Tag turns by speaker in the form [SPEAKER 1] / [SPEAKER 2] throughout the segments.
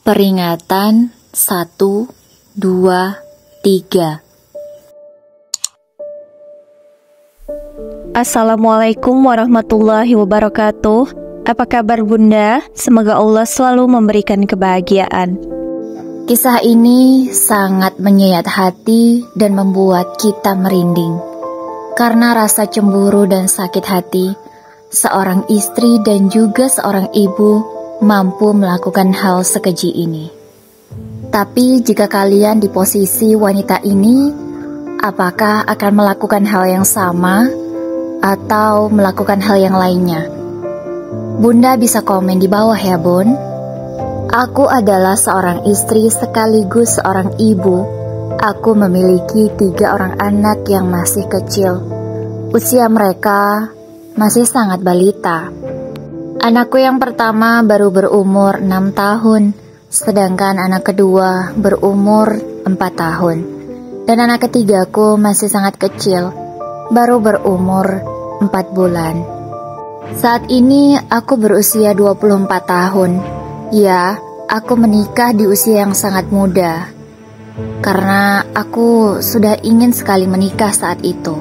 [SPEAKER 1] Peringatan 1, 2, 3.
[SPEAKER 2] Assalamualaikum warahmatullahi wabarakatuh. Apa kabar Bunda? Semoga Allah selalu memberikan kebahagiaan.
[SPEAKER 1] Kisah ini sangat menyayat hati dan membuat kita merinding. Karena rasa cemburu dan sakit hati, seorang istri dan juga seorang ibu mampu melakukan hal sekeji ini. Tapi jika kalian di posisi wanita ini, apakah akan melakukan hal yang sama atau melakukan hal yang lainnya? Bunda bisa komen di bawah ya Bun. Aku adalah seorang istri sekaligus seorang ibu. Aku memiliki 3 orang anak yang masih kecil. Usia mereka masih sangat balita. Anakku yang pertama baru berumur 6 tahun, sedangkan anak kedua berumur 4 tahun. Dan anak ketigaku masih sangat kecil, baru berumur 4 bulan. Saat ini aku berusia 24 tahun. Ya, aku menikah di usia yang sangat muda. Karena aku sudah ingin sekali menikah saat itu.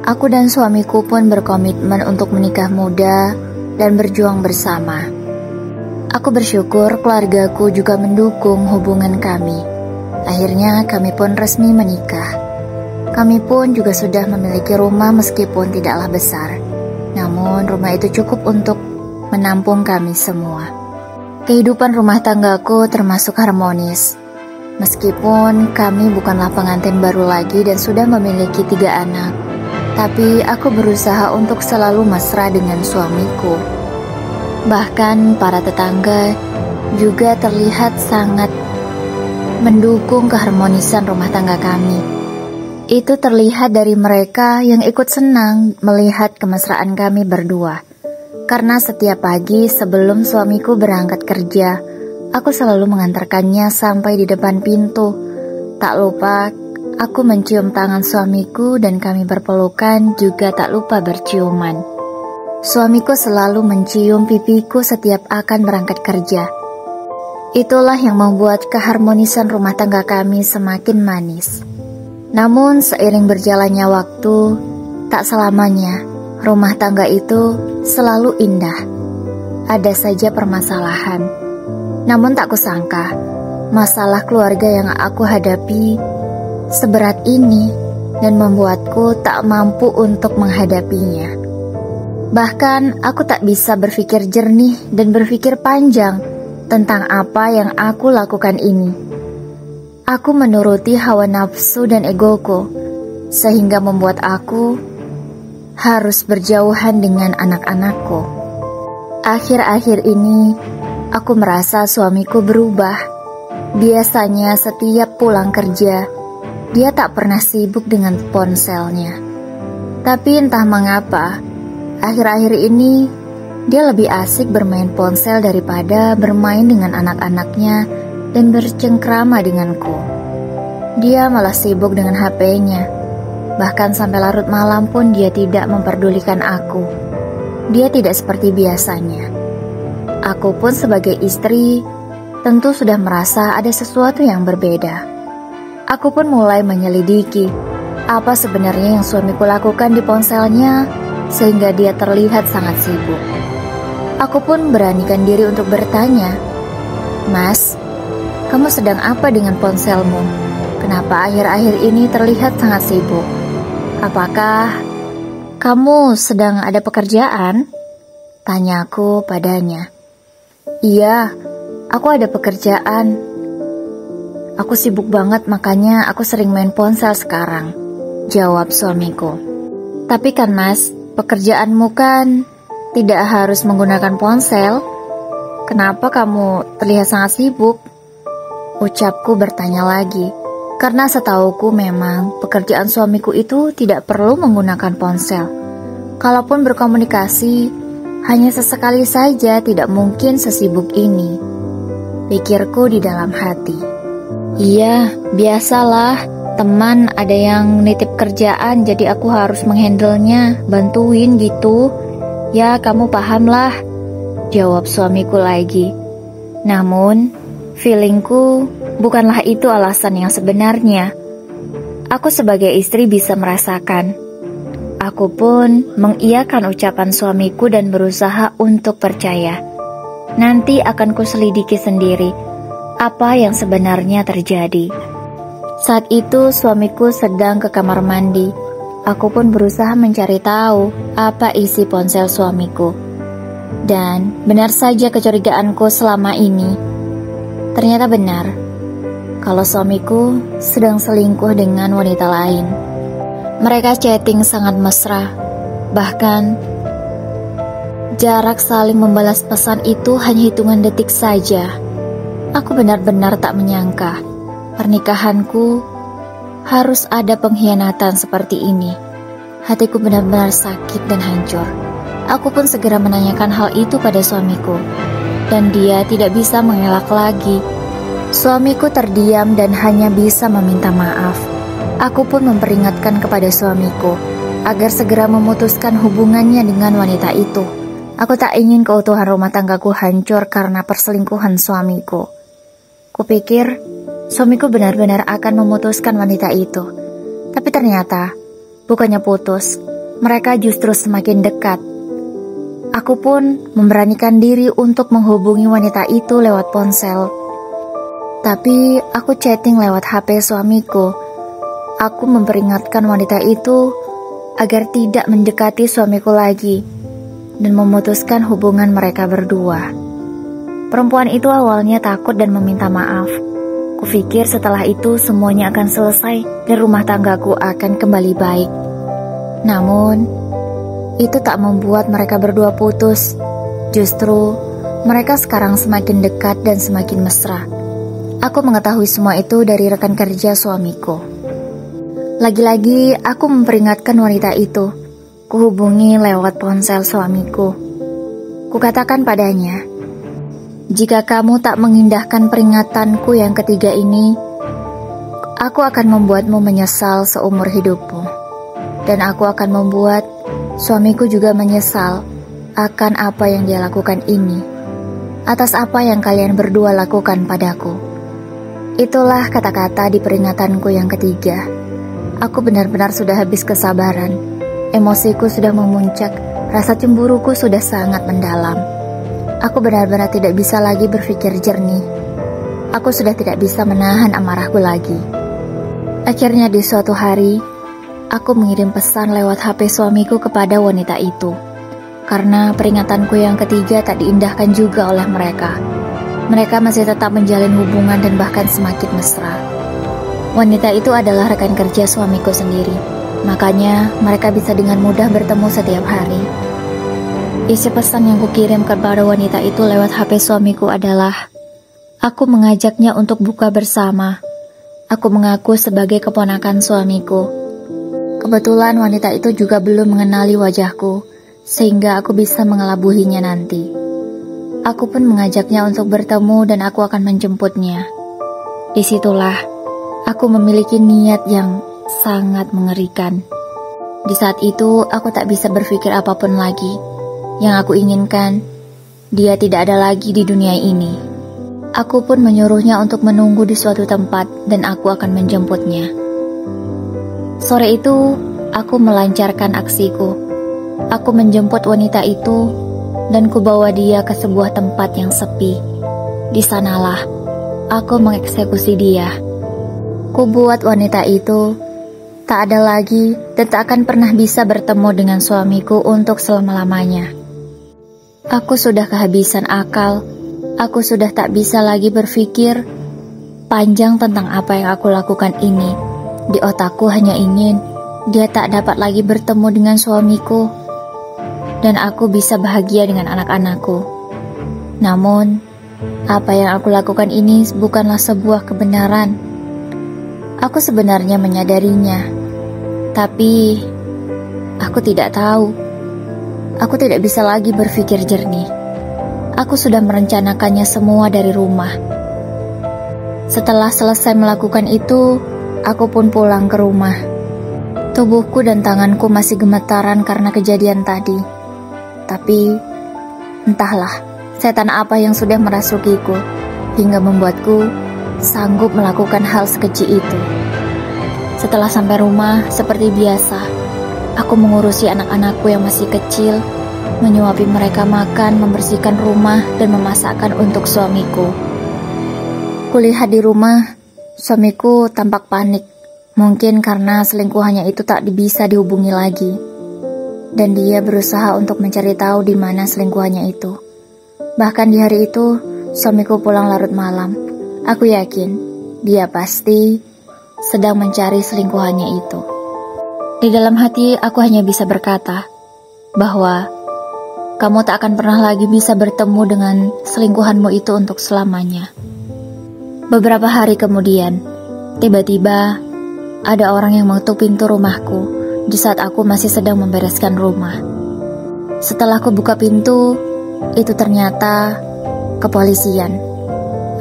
[SPEAKER 1] Aku dan suamiku pun berkomitmen untuk menikah muda dan berjuang bersama. Aku bersyukur keluargaku juga mendukung hubungan kami. Akhirnya kami pun resmi menikah. Kami pun juga sudah memiliki rumah meskipun tidaklah besar. Namun rumah itu cukup untuk menampung kami semua. Kehidupan rumah tanggaku termasuk harmonis. Meskipun kami bukanlah pengantin baru lagi dan sudah memiliki 3 anak, tapi aku berusaha untuk selalu mesra dengan suamiku. Bahkan para tetangga juga terlihat sangat mendukung keharmonisan rumah tangga kami. Itu terlihat dari mereka yang ikut senang melihat kemesraan kami berdua. Karena setiap pagi sebelum suamiku berangkat kerja, aku selalu mengantarkannya sampai di depan pintu. Tak lupa, aku mencium tangan suamiku dan kami berpelukan, juga tak lupa berciuman. Suamiku selalu mencium pipiku setiap akan berangkat kerja. Itulah yang membuat keharmonisan rumah tangga kami semakin manis. Namun seiring berjalannya waktu, tak selamanya rumah tangga itu selalu indah. Ada saja permasalahan. Namun tak kusangka, masalah keluarga yang aku hadapi seberat ini dan membuatku tak mampu untuk menghadapinya. Bahkan aku tak bisa berpikir jernih dan berpikir panjang tentang apa yang aku lakukan ini. Aku menuruti hawa nafsu dan egoku, sehingga membuat aku harus berjauhan dengan anak-anakku. Akhir-akhir ini, aku merasa suamiku berubah. Biasanya setiap pulang kerja, dia tak pernah sibuk dengan ponselnya. Tapi entah mengapa, akhir-akhir ini dia lebih asik bermain ponsel daripada bermain dengan anak-anaknya dan bercengkrama denganku. Dia malah sibuk dengan HP-nya. Bahkan sampai larut malam pun dia tidak memperdulikan aku. Dia tidak seperti biasanya. Aku pun sebagai istri tentu sudah merasa ada sesuatu yang berbeda. Aku pun mulai menyelidiki apa sebenarnya yang suamiku lakukan di ponselnya sehingga dia terlihat sangat sibuk. Aku pun beranikan diri untuk bertanya, "Mas, kamu sedang apa dengan ponselmu? Kenapa akhir-akhir ini terlihat sangat sibuk? Apakah kamu sedang ada pekerjaan?" Tanyaku padanya. "Iya, aku ada pekerjaan. Aku sibuk banget, makanya aku sering main ponsel sekarang," jawab suamiku. "Tapi kan Mas, pekerjaanmu kan tidak harus menggunakan ponsel. Kenapa kamu terlihat sangat sibuk?" Ucapku bertanya lagi, karena setauku memang pekerjaan suamiku itu tidak perlu menggunakan ponsel. Kalaupun berkomunikasi, hanya sesekali saja, tidak mungkin sesibuk ini, pikirku di dalam hati. Iya, biasalah, teman ada yang nitip kerjaan jadi aku harus menghandlenya, bantuin gitu. Ya, kamu pahamlah, jawab suamiku lagi. Namun, Feelingku bukanlah itu alasan yang sebenarnya. Aku sebagai istri bisa merasakan. Aku pun mengiyakan ucapan suamiku dan berusaha untuk percaya. Nanti akan kuselidiki sendiri apa yang sebenarnya terjadi. Saat itu suamiku sedang ke kamar mandi. Aku pun berusaha mencari tahu apa isi ponsel suamiku. Dan benar saja kecurigaanku selama ini. Ternyata benar, kalau suamiku sedang selingkuh dengan wanita lain. Mereka chatting sangat mesra. Bahkan jarak saling membalas pesan itu hanya hitungan detik saja. Aku benar-benar tak menyangka pernikahanku harus ada pengkhianatan seperti ini. Hatiku benar-benar sakit dan hancur. Aku pun segera menanyakan hal itu pada suamiku, dan dia tidak bisa mengelak lagi. Suamiku terdiam dan hanya bisa meminta maaf. Aku pun memperingatkan kepada suamiku agar segera memutuskan hubungannya dengan wanita itu. Aku tak ingin keutuhan rumah tanggaku hancur karena perselingkuhan suamiku. Kupikir suamiku benar-benar akan memutuskan wanita itu. Tapi ternyata bukannya putus, mereka justru semakin dekat. Aku pun memberanikan diri untuk menghubungi wanita itu lewat ponsel. Tapi aku chatting lewat HP suamiku. Aku memperingatkan wanita itu agar tidak mendekati suamiku lagi dan memutuskan hubungan mereka berdua. Perempuan itu awalnya takut dan meminta maaf. Kupikir setelah itu semuanya akan selesai dan rumah tanggaku akan kembali baik. Namun, itu tak membuat mereka berdua putus. Justru, mereka sekarang semakin dekat dan semakin mesra. Aku mengetahui semua itu dari rekan kerja suamiku. Lagi-lagi aku memperingatkan wanita itu. Kuhubungi lewat ponsel suamiku. Kukatakan padanya, jika kamu tak mengindahkan peringatanku yang ketiga ini, aku akan membuatmu menyesal seumur hidupmu. Dan aku akan membuat suamiku juga menyesal akan apa yang dia lakukan ini, atas apa yang kalian berdua lakukan padaku. Itulah kata-kata di peringatanku yang ketiga. Aku benar-benar sudah habis kesabaran. Emosiku sudah memuncak, rasa cemburuku sudah sangat mendalam. Aku benar-benar tidak bisa lagi berpikir jernih. Aku sudah tidak bisa menahan amarahku lagi. Akhirnya di suatu hari, aku mengirim pesan lewat HP suamiku kepada wanita itu. Karena peringatanku yang ketiga tak diindahkan juga oleh mereka. Mereka masih tetap menjalin hubungan dan bahkan semakin mesra. Wanita itu adalah rekan kerja suamiku sendiri. Makanya mereka bisa dengan mudah bertemu setiap hari. Isi pesan yang kukirim kepada wanita itu lewat HP suamiku adalah, aku mengajaknya untuk buka bersama. Aku mengaku sebagai keponakan suamiku. Kebetulan wanita itu juga belum mengenali wajahku, sehingga aku bisa mengelabuhinya nanti. Aku pun mengajaknya untuk bertemu dan aku akan menjemputnya. Disitulah aku memiliki niat yang sangat mengerikan. Di saat itu aku tak bisa berpikir apapun lagi. Yang aku inginkan, dia tidak ada lagi di dunia ini. Aku pun menyuruhnya untuk menunggu di suatu tempat dan aku akan menjemputnya. Sore itu, aku melancarkan aksiku. Aku menjemput wanita itu dan kubawa dia ke sebuah tempat yang sepi. Di sanalah aku mengeksekusi dia. Kubuat wanita itu tak ada lagi dan tak akan pernah bisa bertemu dengan suamiku untuk selama-lamanya. Aku sudah kehabisan akal. Aku sudah tak bisa lagi berpikir panjang tentang apa yang aku lakukan ini. Di otakku hanya ingin dia tak dapat lagi bertemu dengan suamiku dan aku bisa bahagia dengan anak-anakku. Namun, apa yang aku lakukan ini bukanlah sebuah kebenaran. Aku sebenarnya menyadarinya, tapi aku tidak tahu. Aku tidak bisa lagi berpikir jernih. Aku sudah merencanakannya semua dari rumah. Setelah selesai melakukan itu, aku pun pulang ke rumah. Tubuhku dan tanganku masih gemetaran karena kejadian tadi. Tapi, entahlah, setan apa yang sudah merasukiku. hingga membuatku sanggup melakukan hal sekecil itu. Setelah sampai rumah, seperti biasa, aku mengurusi anak-anakku yang masih kecil, menyuapi mereka makan, membersihkan rumah, dan memasakkan untuk suamiku. Kulihat di rumah, suamiku tampak panik, mungkin karena selingkuhannya itu tak bisa dihubungi lagi. Dan dia berusaha untuk mencari tahu di mana selingkuhannya itu. Bahkan di hari itu, suamiku pulang larut malam. Aku yakin dia pasti sedang mencari selingkuhannya itu. Di dalam hati aku hanya bisa berkata bahwa kamu tak akan pernah lagi bisa bertemu dengan selingkuhanmu itu untuk selamanya. Beberapa hari kemudian, tiba-tiba ada orang yang mengetuk pintu rumahku di saat aku masih sedang membereskan rumah. Setelah aku buka pintu, itu ternyata kepolisian.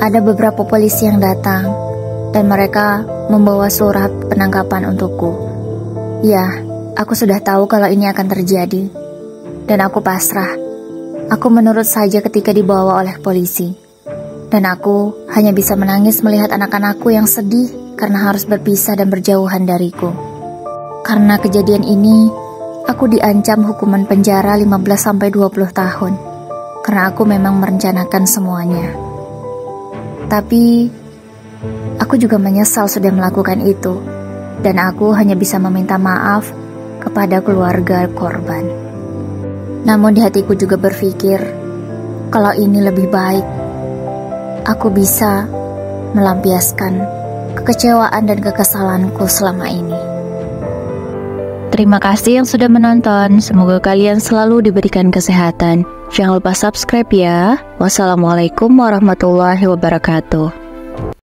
[SPEAKER 1] Ada beberapa polisi yang datang dan mereka membawa surat penangkapan untukku. Ya, aku sudah tahu kalau ini akan terjadi. Dan aku pasrah. Aku menurut saja ketika dibawa oleh polisi. Dan aku hanya bisa menangis melihat anak-anakku yang sedih karena harus berpisah dan berjauhan dariku. Karena kejadian ini, aku diancam hukuman penjara 15-20 tahun. Karena aku memang merencanakan semuanya. Tapi aku juga menyesal sudah melakukan itu, dan aku hanya bisa meminta maaf kepada keluarga korban. Namun di hatiku juga berpikir, kalau ini lebih baik, aku bisa melampiaskan kekecewaan dan kekesalanku selama ini.
[SPEAKER 2] Terima kasih yang sudah menonton, semoga kalian selalu diberikan kesehatan. Jangan lupa subscribe ya. Wassalamualaikum warahmatullahi wabarakatuh.